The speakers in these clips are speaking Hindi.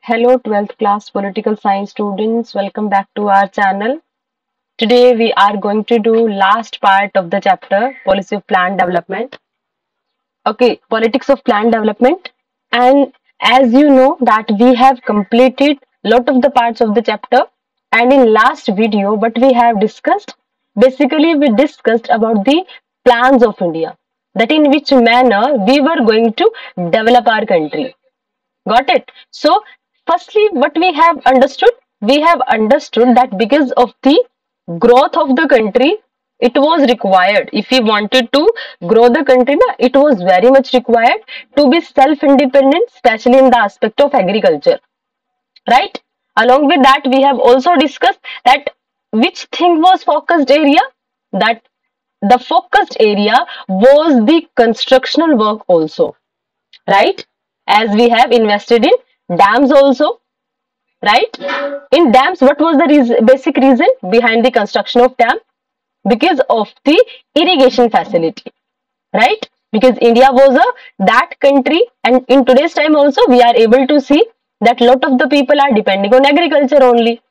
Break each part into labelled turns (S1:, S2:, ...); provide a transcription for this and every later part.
S1: Hello 12th class political science students, welcome back to our channel. Today we are going to do last part of the chapter policy of plan development. Okay, politics of plan development, and as you know that we have completed lot of the parts of the chapter, and in last video what we have discussed, basically we discussed about the plans of India, that in which manner we were going to develop our country. Got it? So, firstly, what we have understood? We have understood that because of the growth of the country, it was required. If we wanted to grow the country, it was very much required to be self-independent, especially in the aspect of agriculture. Right? Along with that, we have also discussed that which thing was focused area? That the focused area was the constructional work also. Right? As we have invested in dams also, right? In dams, what was the basic reason behind the construction of dam? Because of the irrigation facility, right? Because India was that country, and in today's time also we are able to see that lot of the people are depending on agriculture only.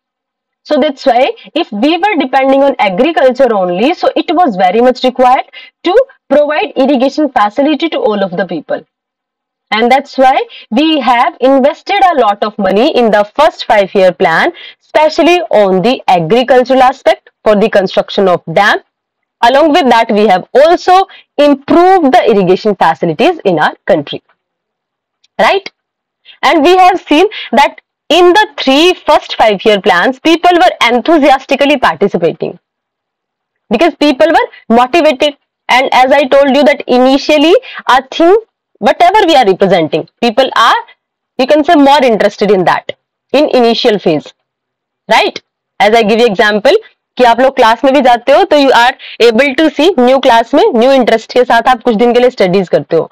S1: So that's why if we were depending on agriculture only, so it was very much required to provide irrigation facility to all of the people. And that's why we have invested a lot of money in the first 5-year plan, especially on the agricultural aspect for the construction of dam. Along with that, we have also improved the irrigation facilities in our country. Right? And we have seen that in the first 5-year plans, people were enthusiastically participating because people were motivated. And as I told you that initially, I think whatever we are representing, people are, you can say, more interested in that in initial phase, right? As I give you example कि आप लोग क्लास में भी जाते हो तो you are able to see new class में न्यू इंटरेस्ट के साथ आप कुछ दिन के लिए स्टडीज करते हो.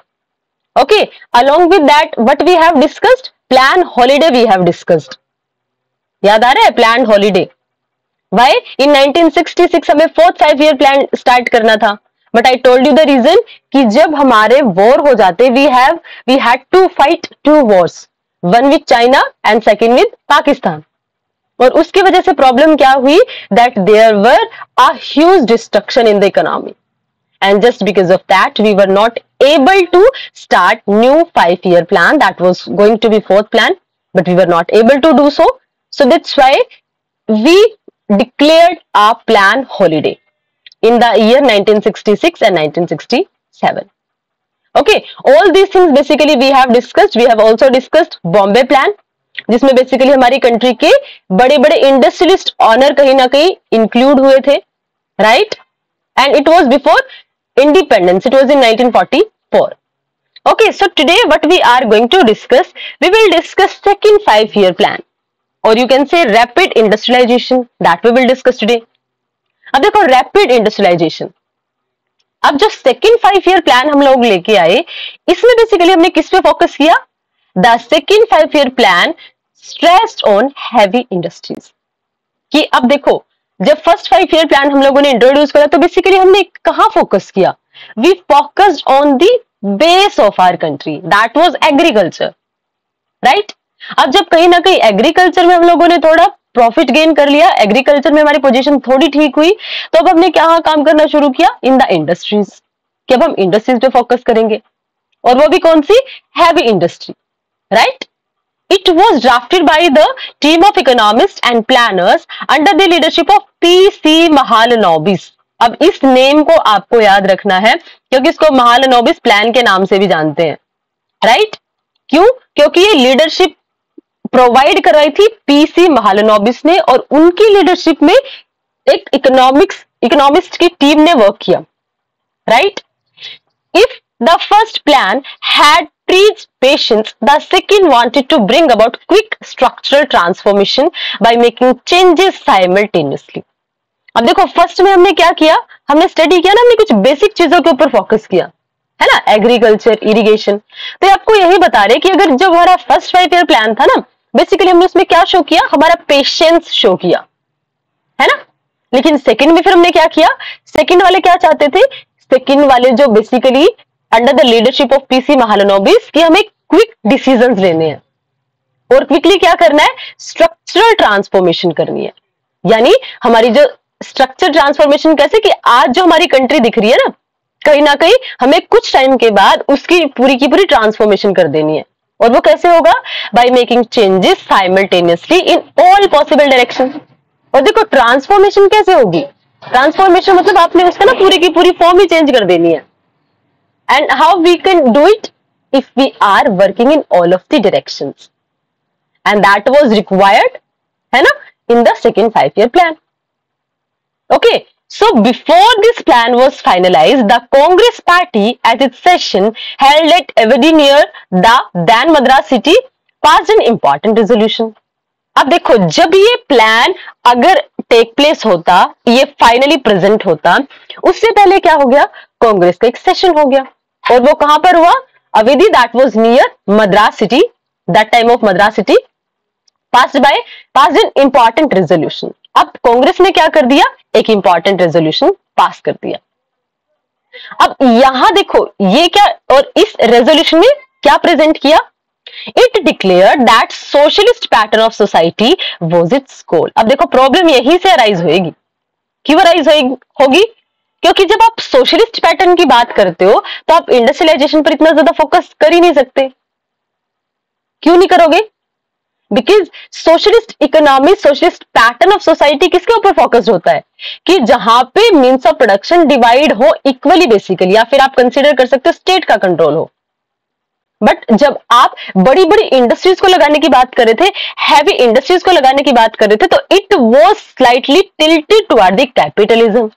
S1: Okay, along with that, what we have discussed, plan holiday we have discussed. याद आ रहा है प्लान हॉलीडे? Why? In 1966 हमें 4th 5-year प्लान स्टार्ट करना था. But I told you the reason कि जब हमारे वॉर हो जाते we had to fight 2 wars, one with China and second with Pakistan. और उसकी वजह से प्रॉब्लम क्या हुई? That there were a huge destruction in the economy, and just because of that we were not able to start new 5-year plan. That was going to be 4th plan, but we were not able to do so. So that's why we declared a plan holiday in the year 1966 and 1967. Okay, all these things basically we have discussed. We have also discussed Bombay plan, जिसमें बेसिकली हमारी कंट्री के बड़े बड़े इंडस्ट्रियलिस्ट ऑनर कहीं ना कहीं इंक्लूड हुए थे, right? And it was before independence, it was in 1944. Okay, so today what we are going to discuss, we will discuss second 5-year plan, or you can say rapid industrialization, that we will discuss today. अब देखो रैपिड इंडस्ट्रियलाइजेशन, अब जो सेकेंड 5-year प्लान हम लोग लेके आए, इसमें बेसिकली हमने किस पे फोकस किया? The second 5-year plan stressed on heavy industries. कि अब देखो जब फर्स्ट 5-year प्लान हम लोगों ने इंट्रोड्यूस करा तो बेसिकली हमने कहां फोकस किया? We focused on the base of our country, that was agriculture, right? अब जब कहीं ना कहीं एग्रीकल्चर में हम लोगों ने थोड़ा प्रॉफिट गेन कर लिया, एग्रीकल्चर में हमारी पोजीशन थोड़ी ठीक हुई, तो अब हमने क्या काम करना शुरू किया? इन द इंडस्ट्रीज, कि अब हम इंडस्ट्रीज पे फोकस करेंगे, और वो भी कौन सी? Heavy industry, right? It was drafted by the team of economist and planners under the leadership of P C Mahalanobis. अब इस नेम को आपको याद रखना है क्योंकि इसको महालनोबिस प्लान के नाम से भी जानते हैं, राइट? क्यों? क्योंकि ये लीडरशिप प्रोवाइड कराई थी पीसी महालनोबिस ने, और उनकी लीडरशिप में एक इकोनॉमिस्ट की टीम ने वर्क किया, right? If the first plan had preached patience, the second wanted to bring about quick structural transformation by making changes simultaneously. अब देखो फर्स्ट में हमने क्या किया? हमने स्टडी किया ना, हमने कुछ बेसिक चीजों के ऊपर फोकस किया, है ना? Agriculture, irrigation. तो आपको यही बता रहे कि अगर जब हमारा फर्स्ट 5-year प्लान था ना, बेसिकली हमने उसमें क्या शो किया? हमारा पेशेंस शो किया, है ना? लेकिन सेकंड में फिर हमने क्या किया? सेकंड वाले क्या चाहते थे? सेकंड वाले जो basically under the leadership of P C Mahalanobis कि हमें क्विक डिसीजंस लेने हैं, और क्विकली क्या करना है, स्ट्रक्चरल ट्रांसफॉर्मेशन करनी है। यानी हमारी जो स्ट्रक्चर ट्रांसफॉर्मेशन कैसे, कि आज जो हमारी कंट्री दिख रही है ना कहीं हमें कुछ टाइम के बाद उसकी पूरी की पूरी ट्रांसफॉर्मेशन कर देनी है। और वो कैसे होगा, by making changes simultaneously in all possible direction. और देखो ट्रांसफॉर्मेशन कैसे होगी, ट्रांसफॉर्मेशन मतलब आपने उसका ना पूरी की पूरी फॉर्म ही चेंज कर देनी है। And how we can do it, if we are working in all of the directions, and that was required, है ना, in the second 5-year plan. Okay, so before this plan was finalized, the Congress party at its session held at Evadi near the then Madras city passed an important resolution. अब देखो जब ये प्लान अगर टेक प्लेस होता, ये फाइनली प्रेजेंट होता, उससे पहले क्या हो गया, कांग्रेस का एक सेशन हो गया। और वो कहां पर हुआ, Avadi, that was near Madras city, that time of Madras city, passed an important resolution। अब कांग्रेस ने क्या कर दिया, एक इंपॉर्टेंट रेजोल्यूशन पास कर दिया। अब यहां देखो ये क्या, और इस रेजोल्यूशन में क्या प्रेजेंट किया, it declared that socialist pattern of society was its goal. अब देखो प्रॉब्लम यहीं से अराइज होगी, क्यों अराइज होगी, क्योंकि जब आप सोशलिस्ट पैटर्न की बात करते हो तो आप इंडस्ट्रियलाइजेशन पर इतना ज्यादा फोकस कर ही नहीं सकते। क्यों नहीं करोगे, because socialist economy, socialist pattern of society किसके ऊपर फोकस्ड होता है, कि जहां पे मीन्स ऑफ प्रोडक्शन डिवाइड हो इक्वली बेसिकली, या फिर आप कंसीडर कर सकते हो स्टेट का कंट्रोल हो। बट जब आप बड़ी बड़ी इंडस्ट्रीज को लगाने की बात कर रहे थे, हैवी इंडस्ट्रीज को लगाने की बात कर रहे थे, तो it was slightly tilted toward the capitalism.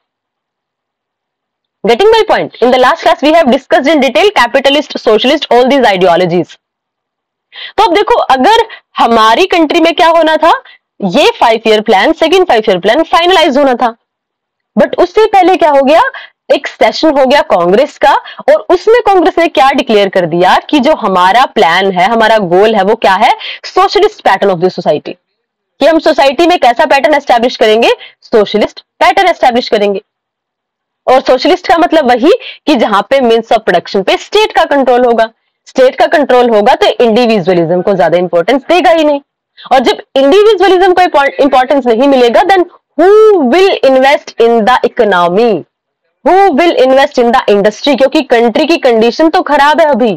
S1: Getting my point, in the last class we have discussed in detail capitalist, socialist, all these ideologies. तो अब देखो अगर हमारी कंट्री में क्या होना था, ये 5-year plan, second 5-year plan finalise होना था, बट उससे पहले क्या हो गया, एक सेशन हो गया कांग्रेस का, और उसमें कांग्रेस ने क्या डिक्लेयर कर दिया कि जो हमारा प्लान है, हमारा गोल है, वो क्या है, socialist pattern of the society, कि हम सोसाइटी में कैसा पैटर्न एस्टैब्लिश करेंगे, सोशलिस्ट पैटर्न एस्टैब्लिश करेंगे। और सोशलिस्ट का मतलब वही कि जहां पे मीन्स ऑफ प्रोडक्शन पे स्टेट का कंट्रोल होगा, स्टेट का कंट्रोल होगा तो इंडिविजुअलिज्म को ज्यादा इंपॉर्टेंस देगा ही नहीं, और जब इंडिविजुअलिज्म को इंपॉर्टेंस नहीं मिलेगा, then who will invest in the economy, who will invest in the industry, क्योंकि कंट्री की कंडीशन तो खराब है अभी,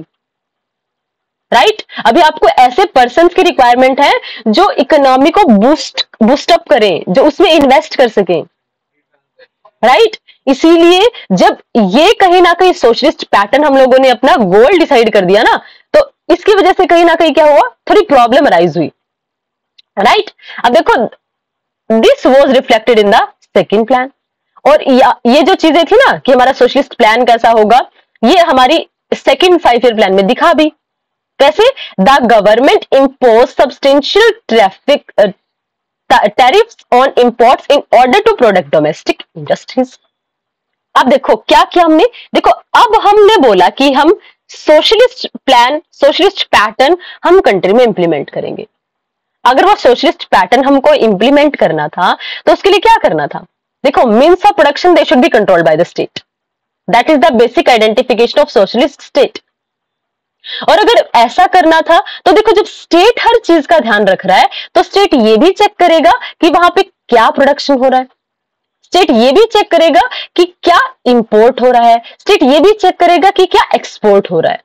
S1: राइट। अभी आपको ऐसे पर्संस की रिक्वायरमेंट है जो इकोनॉमी को बूस्ट अप करें, जो उसमें इन्वेस्ट कर सकें, राइट। इसीलिए जब ये कहीं ना कहीं सोशलिस्ट पैटर्न हम लोगों ने अपना गोल डिसाइड कर दिया ना, तो इसकी वजह से कहीं ना कहीं क्या हुआ, थोड़ी प्रॉब्लम अराइज हुई, राइट। अब देखो this was reflected in the second plan, और ये जो चीजें थी ना कि हमारा सोशलिस्ट प्लान कैसा होगा, ये हमारी सेकंड 5-year प्लान में दिखा भी कैसे, the government impose substantial tariffs on imports in order to product domestic industries. अब देखो क्या किया हमने, देखो अब हमने बोला कि हम सोशलिस्ट प्लान, सोशलिस्ट पैटर्न हम कंट्री में इंप्लीमेंट करेंगे। अगर वो सोशलिस्ट पैटर्न हमको इंप्लीमेंट करना था तो उसके लिए क्या करना था, देखो means of production they should be controlled by the state, that is the basic identification of socialist state. और अगर ऐसा करना था तो देखो जब स्टेट हर चीज का ध्यान रख रहा है तो स्टेट ये भी चेक करेगा कि वहां पे क्या प्रोडक्शन हो रहा है, स्टेट ये भी चेक करेगा कि क्या इंपोर्ट हो रहा है, स्टेट ये भी चेक करेगा कि क्या एक्सपोर्ट हो रहा है।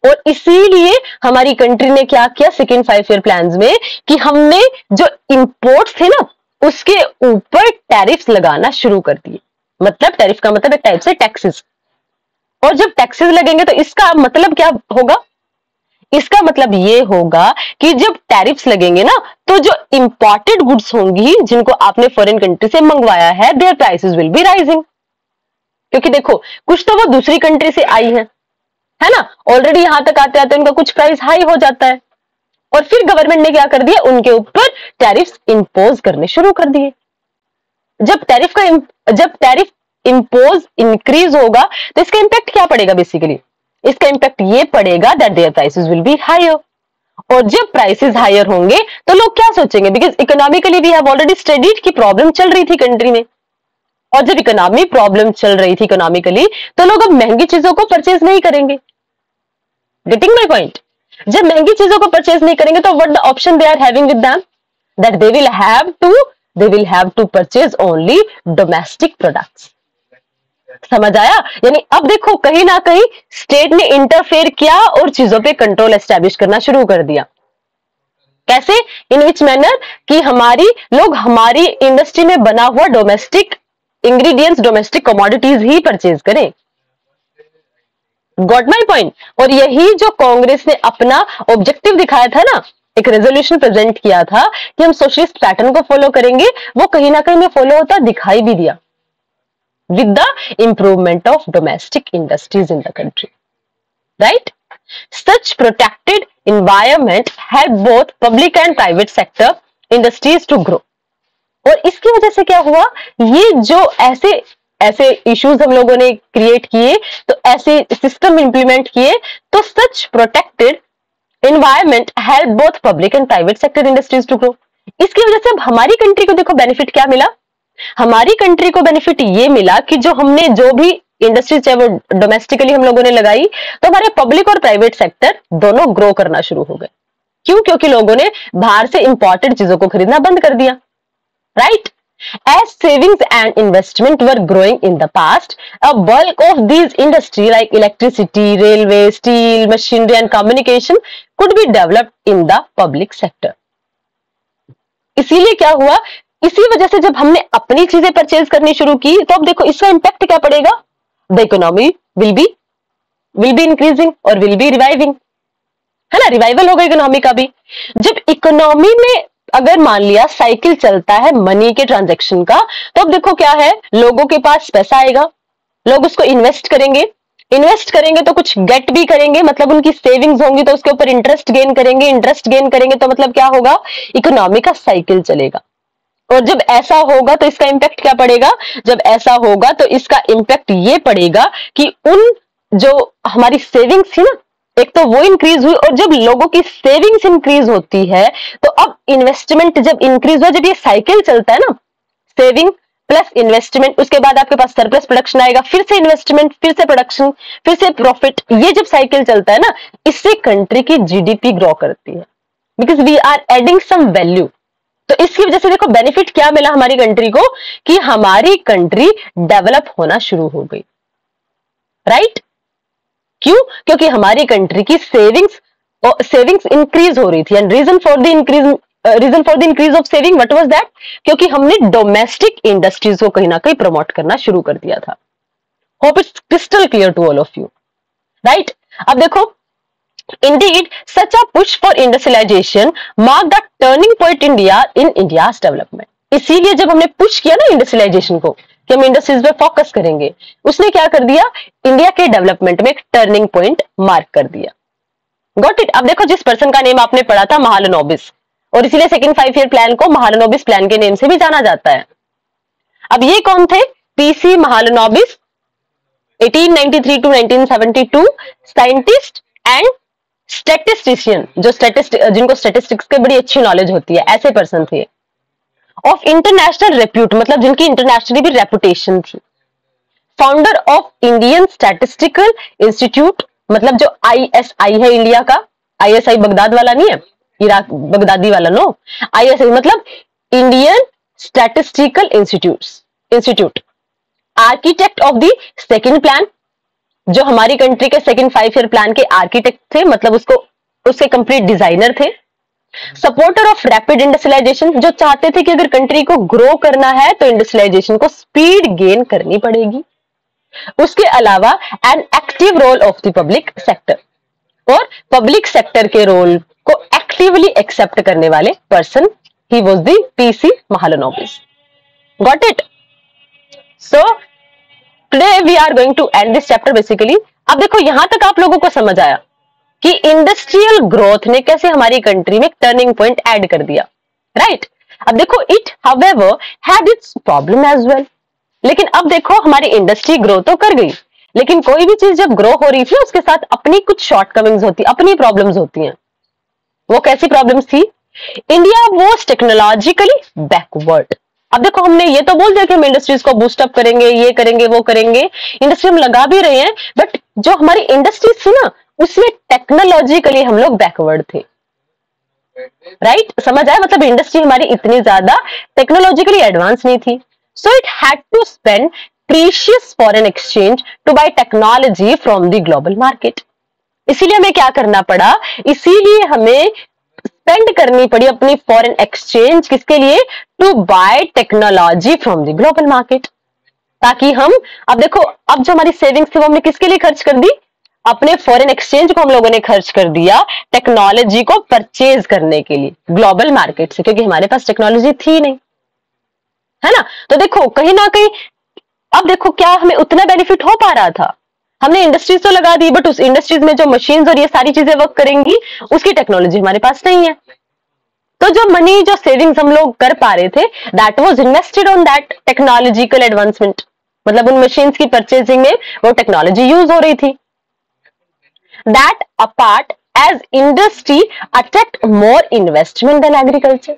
S1: और इसीलिए हमारी कंट्री ने क्या किया सेकेंड 5-year प्लान्स में, कि हमने जो इंपोर्ट्स थे ना उसके ऊपर टैरिफ्स लगाना शुरू कर दिए। मतलब टैरिफ का मतलब एक टाइप से टैक्सेस, और जब टैक्सेस लगेंगे तो इसका मतलब क्या होगा, इसका मतलब ये होगा कि जब टैरिफ्स लगेंगे ना तो जो इंपोर्टेड गुड्स होंगी जिनको आपने फॉरेन कंट्री से मंगवाया है, their prices will be rising, क्योंकि देखो कुछ तो वो दूसरी कंट्री से आई है ना, ऑलरेडी यहां तक आते आते उनका कुछ प्राइस हाई हो जाता है, और फिर गवर्नमेंट ने क्या कर दिया, उनके ऊपर टैरिफ्स इंपोज करने शुरू कर दिए। जब टैरिफ इंपोज इंक्रीज होगा तो इसका इंपैक्ट क्या पड़ेगा, बेसिकली इसका इंपैक्ट ये पड़ेगा that their prices will be higher, और जब प्राइसेस हायर होंगे तो लोग क्या सोचेंगे, because economically we have already studied की प्रॉब्लम चल रही थी कंट्री में, और जब इकोनॉमी प्रॉब्लम चल रही थी इकोनॉमिकली तो लोग अब महंगी चीजों को परचेज नहीं करेंगे। गेटिंग माय पॉइंट, जब महंगी चीजों को परचेज नहीं करेंगे तो what the option they are having with them, that they will have to purchase only domestic products. समझ आया? यानी अब देखो कहीं ना कहीं स्टेट ने इंटरफेयर किया और चीजों पे कंट्रोल एस्टैब्लिश करना शुरू कर दिया। कैसे? इन विच मैनर कि हमारी इंडस्ट्री में बना हुआ डोमेस्टिक इंग्रेडिएंट्स, डोमेस्टिक कमोडिटीज ही परचेज करें। Got my point? और यही जो कांग्रेस ने अपना ऑब्जेक्टिव दिखाया था ना, एक रेजोल्यूशन प्रेजेंट किया था कि हम सोशलिस्ट पैटर्न को फॉलो करेंगे, वो कहीं ना कहीं में फॉलो होता दिखाई भी दिया with the improvement of domestic industries in the country, right? Such protected environment help both public and private sector industries to grow। और इसकी वजह से क्या हुआ, ये जो ऐसे इश्यूज हम लोगों ने क्रिएट किए, तो ऐसे सिस्टम इंप्लीमेंट किए, तो such protected environment help both public and private sector industries to grow. इसकी वजह से अब हमारी कंट्री को देखो बेनिफिट क्या मिला, हमारी कंट्री को बेनिफिट ये मिला कि जो भी इंडस्ट्री चाहे वो डोमेस्टिकली हम लोगों ने लगाई, तो हमारे पब्लिक और प्राइवेट सेक्टर दोनों ग्रो करना शुरू हो गए। क्यों? क्योंकि लोगों ने बाहर से इंपोर्टेड चीजों को खरीदना बंद कर दिया, right? As savings and investment were growing in the past, a bulk of these industries like electricity, railway, steel, machinery and communication could be developed in the public sector। इसीलिए क्या हुआ, इसी वजह से जब हमने अपनी चीजें परचेज करनी शुरू की, तो अब देखो इसका इंपैक्ट क्या पड़ेगा, the economy will be increasing और विल बी रिवाइविंग, है ना? रिवाइवल होगा इकोनॉमी का भी। जब इकोनॉमी में अगर मान लिया साइकिल चलता है मनी के ट्रांजैक्शन का, तो अब देखो क्या है, लोगों के पास पैसा आएगा, लोग उसको इन्वेस्ट करेंगे तो कुछ गेट भी करेंगे, मतलब उनकी सेविंग्स होंगी तो उसके ऊपर इंटरेस्ट गेन करेंगे तो मतलब क्या होगा, इकोनॉमी का साइकिल चलेगा। और जब ऐसा होगा तो इसका इंपैक्ट क्या पड़ेगा, जब ऐसा होगा तो इसका इंपैक्ट ये पड़ेगा कि उन जो हमारी सेविंग्स थी ना, एक तो वो इंक्रीज हुई, और जब लोगों की सेविंग्स इंक्रीज होती है तो अब इन्वेस्टमेंट जब इंक्रीज हुआ, जब ये साइकिल चलता है ना, सेविंग प्लस इन्वेस्टमेंट, उसके बाद आपके पास सरप्लस प्रोडक्शन आएगा, फिर से इन्वेस्टमेंट, फिर से प्रोडक्शन, फिर से प्रॉफिट, ये जब साइकिल चलता है ना, इससे कंट्री की जीडीपी ग्रो करती है, because we are adding some value. तो इसकी वजह से देखो बेनिफिट क्या मिला हमारी कंट्री को, कि हमारी कंट्री डेवलप होना शुरू हो गई, राइट? क्यों? क्योंकि हमारी कंट्री की सेविंग्स इंक्रीज हो रही थी, and reason for the increase of saving what was that, क्योंकि हमने डोमेस्टिक इंडस्ट्रीज को कहीं ना कहीं प्रमोट करना शुरू कर दिया था। Hope it's crystal clear to all of you, right? अब देखो, indeed such a push for industrialization marked a turning point in India's development। इसीलिए जब हमने पुश किया ना इंडस्ट्रियलाइजेशन को कि हम इंडस्ट्रीज पे फोकस करेंगे, उसने क्या कर दिया, इंडिया के डेवलपमेंट में एक टर्निंग पॉइंट मार्क कर दिया। Got it? अब देखो, जिस पर्सन का नेम आपने पढ़ा था महालनोबिस, और इसीलिए सेकंड 5 ईयर प्लान को महालनोबिस प्लान के नेम से भी जाना जाता है। अब ये कौन थे? PC Mahalanobis, 1893 to 1972, scientist and statistician, जिनको स्टैटिस्टिक्स की बड़ी अच्छी नॉलेज होती है, ऐसे पर्सन थे। ऑफ इंटरनेशनल रेप्यूट, मतलब जिनकी इंटरनेशनली भी रेपुटेशन थी। Founder of Indian statistical institute, मतलब जो ISI है इंडिया का, ISI बगदाद वाला नहीं है, इराक बगदादी वाला, नो, ISI मतलब Indian statistical institute. Architect of the second plan, जो हमारी कंट्री के सेकंड 5 ईयर प्लान के आर्किटेक्ट थे, मतलब उसके कंप्लीट डिजाइनर थे। सपोर्टर ऑफ रैपिड इंडस्ट्रियलाइजेशन, जो चाहते थे कि अगर कंट्री को ग्रो करना है तो इंडस्ट्रियलाइजेशन को स्पीड गेन करनी पड़ेगी। उसके अलावा an active role of the public sector, और पब्लिक सेक्टर के रोल को एक्टिवली एक्सेप्ट करने वाले person, he was the PC Mahalanobis. Got it? So today we are going to end this chapter basically. अब देखो, यहां तक आप लोगों को समझ आया कि इंडस्ट्रियल ग्रोथ ने कैसे हमारी कंट्री में टर्निंग पॉइंट ऐड कर दिया, राइट? अब देखो, it however had its problem as well. लेकिन अब देखो, हमारी इंडस्ट्री ग्रो तो कर गई, लेकिन कोई भी चीज जब ग्रो हो रही थी उसके साथ अपनी कुछ शॉर्टकमिंग्स होती, अपनी प्रॉब्लम्स होती हैं। वो कैसी प्रॉब्लम्स थी? India was technologically backward. अब देखो, हमने ये तो बोल दिया कि हम इंडस्ट्रीज को बूस्ट अप करेंगे, ये करेंगे, वो करेंगे, इंडस्ट्री हम लगा भी रहे हैं, बट जो हमारी इंडस्ट्रीज थी ना, उसमें टेक्नोलॉजिकली हम लोग बैकवर्ड थे। राइट, समझ आया? मतलब इंडस्ट्री हमारी इतनी ज्यादा टेक्नोलॉजिकली एडवांस नहीं थी। So it had to spend precious foreign exchange to buy technology from the global market. इसीलिए हमें क्या करना पड़ा, इसीलिए हमें स्पेंड करनी पड़ी अपनी फॉरेन एक्सचेंज, किसके लिए? To buy technology from the global market. ताकि हम, अब देखो, अब जो हमारी सेविंग्स थी वो हमने किसके लिए खर्च कर दी? अपने फॉरेन एक्सचेंज को हम लोगों ने खर्च कर दिया टेक्नोलॉजी को परचेज करने के लिए ग्लोबल मार्केट से, क्योंकि हमारे पास टेक्नोलॉजी थी नहीं, है ना? तो देखो कहीं ना कहीं, अब देखो क्या हमें उतना बेनिफिट हो पा रहा था? हमने इंडस्ट्रीज तो लगा दी, बट उस इंडस्ट्रीज में जो मशीन्स और ये सारी चीजें वर्क करेंगी, उसकी टेक्नोलॉजी हमारे पास नहीं है। तो जो मनी, जो सेविंग्स हम लोग कर पा रहे थे, that was invested on that technological advancement. मतलब उन मशीन्स की परचेजिंग में वो टेक्नोलॉजी यूज हो रही थी। That apart as industry attract more investment than agriculture.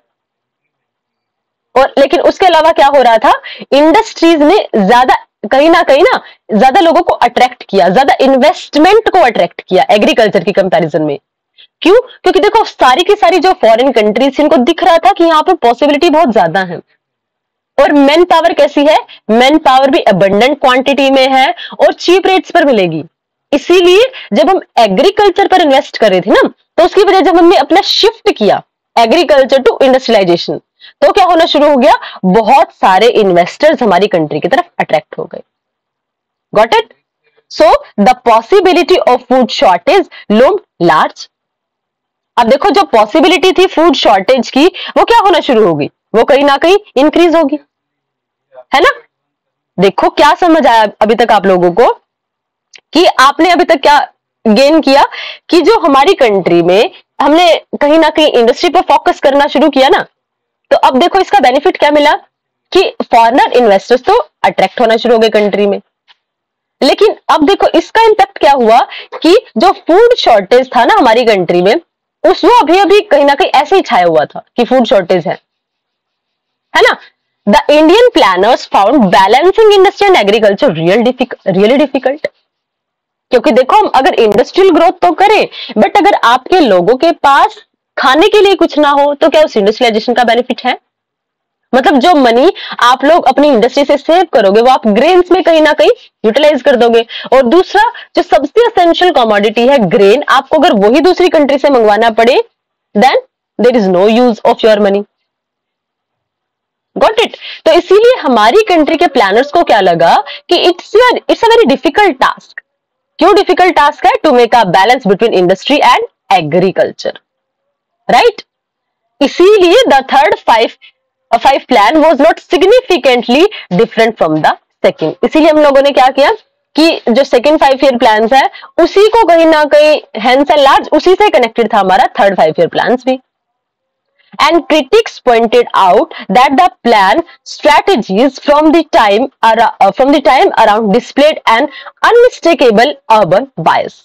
S1: और लेकिन उसके अलावा क्या हो रहा था? इंडस्ट्रीज ने ज्यादा, कहीं ना ज्यादा लोगों को अट्रैक्ट किया, ज्यादा इन्वेस्टमेंट को अट्रैक्ट किया एग्रीकल्चर की कंपैरिजन में। क्यों? क्योंकि देखो सारी की सारी जो फॉरेन कंट्रीज, इनको दिख रहा था कि यहाँ पे पॉसिबिलिटी बहुत ज्यादा है, और मैन पावर कैसी है? मैन पावर भी अबंडेंट क्वांटिटी में है और चीप रेट्स पर मिलेगी। इसीलिए जब हम एग्रीकल्चर पर इन्वेस्ट कर रहे थे ना, तो उसकी वजह जब हमने अपना शिफ्ट किया एग्रीकल्चर टू इंडस्ट्रियलाइजेशन, तो क्या होना शुरू हो गया? बहुत सारे इन्वेस्टर्स हमारी कंट्री की तरफ अट्रैक्ट हो गए। Got it? So the possibility of food shortage loomed large. अब देखो जो पॉसिबिलिटी थी फूड शॉर्टेज की, वो क्या होना शुरू होगी? वो कहीं ना कहीं इंक्रीज होगी, है ना? देखो क्या समझ आया अभी तक आप लोगों को, कि आपने अभी तक क्या गेन किया, कि जो हमारी कंट्री में हमने कहीं ना कहीं इंडस्ट्री पर फोकस करना शुरू किया ना, तो अब देखो इसका बेनिफिट क्या मिला, कि फॉरेनर इन्वेस्टर्स तो अट्रैक्ट होना शुरू हो गए कंट्री में। लेकिन अब देखो इसका इंपैक्ट क्या हुआ, कि जो फूड शॉर्टेज था ना हमारी कंट्री में, वो अभी अभी कहीं ना कहीं ऐसे ही छाया हुआ था कि फूड शॉर्टेज है ना? The Indian planners found balancing industry and agriculture really difficult. क्योंकि देखो हम अगर इंडस्ट्रियल ग्रोथ तो करें, बट अगर आपके लोगों के पास खाने के लिए कुछ ना हो, तो क्या उस इंडस्ट्रियलाइजेशन का बेनिफिट है? मतलब जो मनी आप लोग अपनी इंडस्ट्री से सेव करोगे, वो आप ग्रेन्स में कहीं ना कहीं यूटिलाइज कर दोगे। और दूसरा, जो सबसे एसेंशियल कमोडिटी है ग्रेन, आपको अगर वही दूसरी कंट्री से मंगवाना पड़े, then there is no use of your money. Got it? तो इसीलिए हमारी कंट्री के प्लानर्स को क्या लगा कि it's a very difficult task. क्यों डिफिकल्ट टास्क है? To make a balance between industry and agriculture, right? इसीलिए the third five plan was not significantly different from the second. इसीलिए हम लोगों ने क्या किया, कि जो सेकंड 5 ईयर प्लान है, उसी को कहीं ना कहीं हेंस एंड लार्ज उसी से कनेक्टेड था हमारा थर्ड 5 ईयर प्लान भी। And critics pointed out that the plan strategies from the time around displayed an unmistakable urban bias.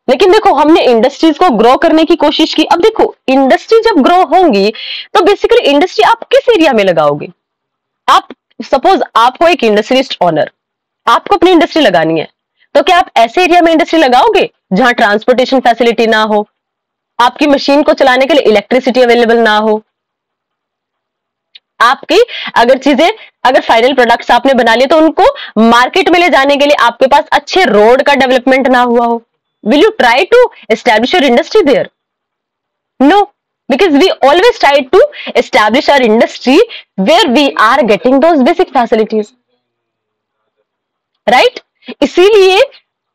S1: लेकिन देखो हमने इंडस्ट्रीज को ग्रो करने की कोशिश की। अब देखो इंडस्ट्री जब ग्रो होंगी, तो बेसिकली इंडस्ट्री आप किस एरिया में लगाओगे? आप सपोज आप हो एक इंडस्ट्रिस्ट ओनर, आपको अपनी इंडस्ट्री लगानी है, तो क्या आप ऐसे एरिया में इंडस्ट्री लगाओगे जहां ट्रांसपोर्टेशन फैसिलिटी ना हो, आपकी मशीन को चलाने के लिए इलेक्ट्रिसिटी अवेलेबल ना हो, आपकी अगर फाइनल प्रोडक्ट्स आपने बना लिए तो उनको मार्केट में ले जाने के लिए आपके पास अच्छे रोड का डेवलपमेंट ना हुआ हो, will you try to establish your industry there? No, because we always try to establish our industry where we are getting those basic facilities, right? इसीलिए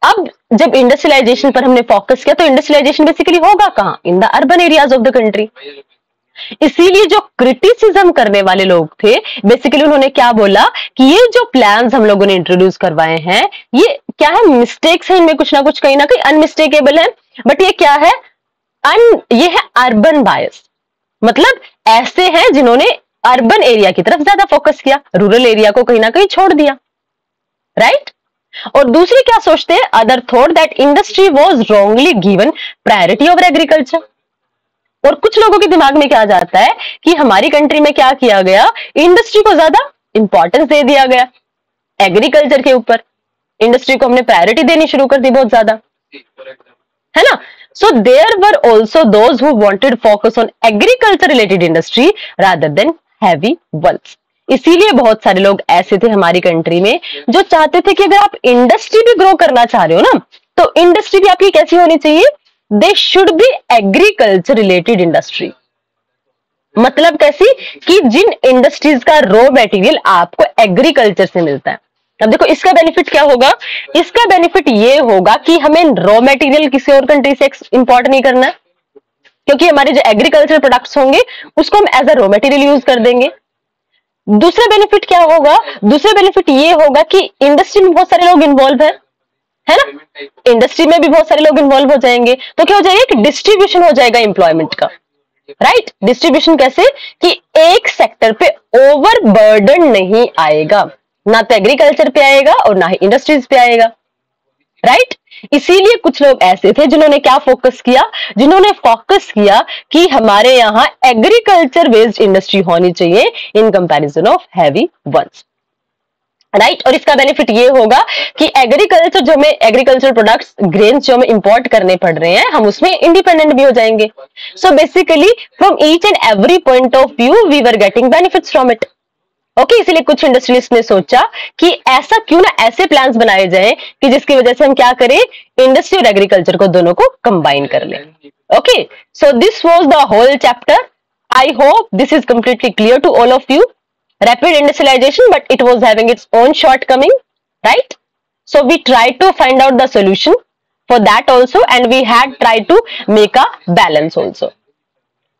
S1: अब जब इंडस्ट्रियलाइजेशन पर हमने फोकस किया, तो इंडस्ट्रियलाइजेशन बेसिकली होगा कहां? In the urban areas of the country. इसीलिए जो क्रिटिसिज्म करने वाले लोग थे, बेसिकली उन्होंने क्या बोला कि ये जो प्लान्स हम लोगों ने इंट्रोड्यूस करवाए हैं, ये क्या है? मिस्टेक्स हैं, इनमें कुछ ना कुछ कहीं ना कहीं अनमिस्टेकेबल है, बट ये क्या है? ये है अर्बन बायस। मतलब ऐसे हैं जिन्होंने अर्बन एरिया की तरफ ज्यादा फोकस किया, रूरल एरिया को कहीं ना कहीं छोड़ दिया, राइट? और दूसरी क्या सोचते हैं? Other thought that industry was wrongly given priority over agriculture. और कुछ लोगों के दिमाग में क्या जाता है कि हमारी कंट्री में क्या किया गया, इंडस्ट्री को ज्यादा इंपॉर्टेंस दे दिया गया एग्रीकल्चर के ऊपर। इंडस्ट्री को हमने प्रायोरिटी देनी शुरू कर दी बहुत ज्यादा, है ना। So there were also those who wanted focus on agriculture related industry rather than heavy ones. इसीलिए बहुत सारे लोग ऐसे थे हमारी कंट्री में जो चाहते थे कि अगर आप इंडस्ट्री भी ग्रो करना चाह रहे हो ना, तो इंडस्ट्री भी आपकी कैसी होनी चाहिए, they should be agriculture related industry. मतलब कैसी, कि जिन इंडस्ट्रीज का रॉ मटेरियल आपको एग्रीकल्चर से मिलता है। अब देखो इसका बेनिफिट क्या होगा, इसका बेनिफिट ये होगा कि हमें रॉ मटेरियल किसी और कंट्री से इंपोर्ट नहीं करना है, क्योंकि हमारे जो एग्रीकल्चर प्रोडक्ट्स होंगे उसको हम as a raw material use कर देंगे। दूसरा बेनिफिट क्या होगा, दूसरा बेनिफिट ये होगा कि इंडस्ट्री में बहुत सारे लोग इन्वॉल्व है ना, इंडस्ट्री में भी बहुत सारे लोग इन्वॉल्व हो जाएंगे, तो क्या हो जाएगा कि डिस्ट्रीब्यूशन हो जाएगा एम्प्लॉयमेंट का, राइट। डिस्ट्रीब्यूशन कैसे, कि एक सेक्टर पे ओवर बर्डन नहीं आएगा, ना तो एग्रीकल्चर पे आएगा और ना ही इंडस्ट्रीज पे आएगा, राइट। इसीलिए कुछ लोग ऐसे थे जिन्होंने क्या फोकस किया, जिन्होंने फोकस किया कि हमारे यहाँ एग्रीकल्चर बेस्ड इंडस्ट्री होनी चाहिए in comparison of heavy ones, right. और इसका बेनिफिट ये होगा कि एग्रीकल्चर जो हमें एग्रीकल्चर प्रोडक्ट्स ग्रेन्स जो हमें इंपोर्ट करने पड़ रहे हैं, हम उसमें इंडिपेंडेंट भी हो जाएंगे। So basically from each and every point of view we were getting benefits from it. Okay, इसीलिए कुछ इंडस्ट्रियलिस्ट ने सोचा कि ऐसा क्यों ना ऐसे प्लान्स बनाए जाएं कि जिसकी वजह से हम क्या करें, इंडस्ट्री और एग्रीकल्चर को दोनों को कंबाइन कर लें। Okay, so this was the whole chapter. I hope this is completely clear to all of you. Rapid industrialization, but it was having its own shortcoming, right? So we tried to find out the solution for that also, and we had tried to make a balance also.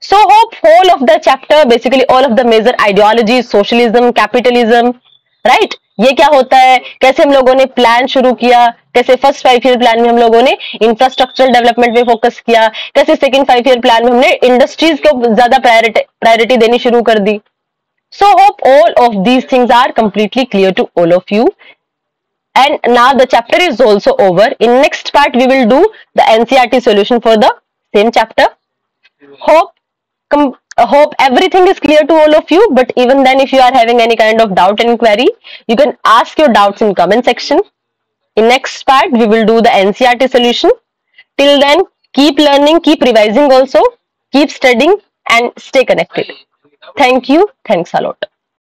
S1: So hope whole of the chapter, basically all of the major ideologies, socialism, capitalism, right? ये क्या होता है, कैसे हम लोगों ने प्लान शुरू किया, कैसे फर्स्ट 5 ईयर प्लान में हम लोगों ने इंफ्रास्ट्रक्चरल डेवलपमेंट पे फोकस किया, कैसे सेकंड 5 ईयर प्लान में हमने इंडस्ट्रीज को ज्यादा प्रायोरिटी देनी शुरू कर दी. So hope all of these things are completely clear to all of you. And now the chapter is also over. In next part we will do the NCERT solution for the same chapter. Hope everything is clear to all of you. But even then, if you are having any kind of doubt and query, you can ask your doubts in comment section. In next part we will do the NCERT solution. Till then, keep learning, keep revising also, keep studying and stay connected. Thank you. Thanks a lot.